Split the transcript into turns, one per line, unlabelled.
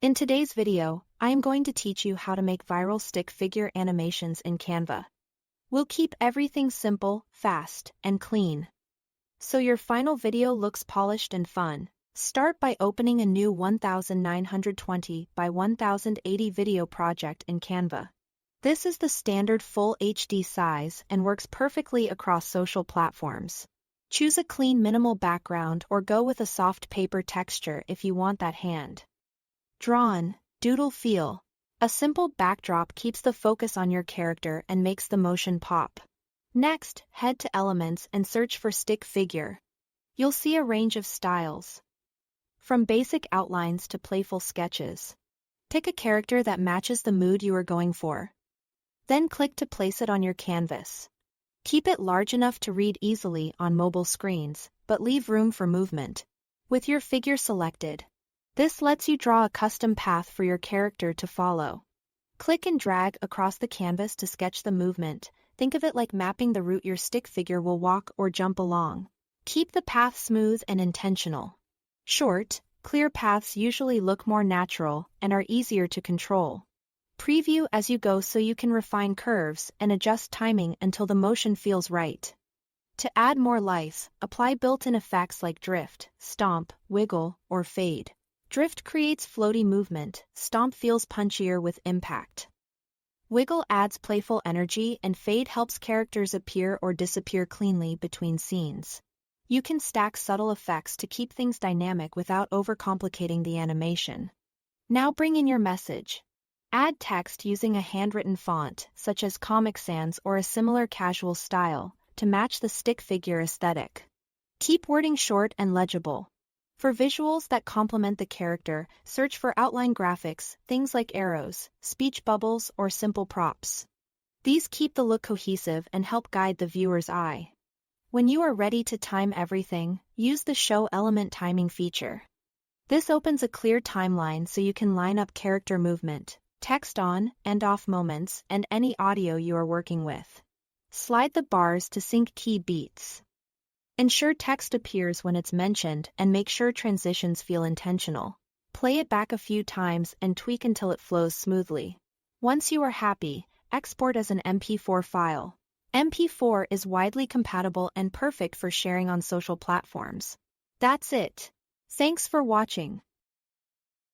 In today's video, I am going to teach you how to make viral stick figure animations in Canva. We'll keep everything simple, fast, and clean, so your final video looks polished and fun. Start by opening a new 1920 by 1080 video project in Canva. This is the standard full HD size and works perfectly across social platforms. Choose a clean minimal background or go with a soft paper texture if you want that hand-drawn, doodle feel. A simple backdrop keeps the focus on your character and makes the motion pop. Next, head to Elements and search for stick figure. You'll see a range of styles, from basic outlines to playful sketches. Pick a character that matches the mood you are going for. Then click to place it on your canvas. Keep it large enough to read easily on mobile screens, but leave room for movement. With your figure selected, this lets you draw a custom path for your character to follow. Click and drag across the canvas to sketch the movement. Think of it like mapping the route your stick figure will walk or jump along. Keep the path smooth and intentional. Short, clear paths usually look more natural and are easier to control. Preview as you go so you can refine curves and adjust timing until the motion feels right. To add more life, apply built-in effects like drift, stomp, wiggle, or fade. Drift creates floaty movement, stomp feels punchier with impact. Wiggle adds playful energy, and fade helps characters appear or disappear cleanly between scenes. You can stack subtle effects to keep things dynamic without overcomplicating the animation. Now bring in your message. Add text using a handwritten font, such as Comic Sans or a similar casual style, to match the stick figure aesthetic. Keep wording short and legible. For visuals that complement the character, search for outline graphics, things like arrows, speech bubbles, or simple props. These keep the look cohesive and help guide the viewer's eye. When you are ready to time everything, use the Show Element Timing feature. This opens a clear timeline so you can line up character movement, text on and off moments, and any audio you are working with. Slide the bars to sync key beats. Ensure text appears when it's mentioned and make sure transitions feel intentional. Play it back a few times and tweak until it flows smoothly. Once you are happy, export as an MP4 file. MP4 is widely compatible and perfect for sharing on social platforms. That's it. Thanks for watching.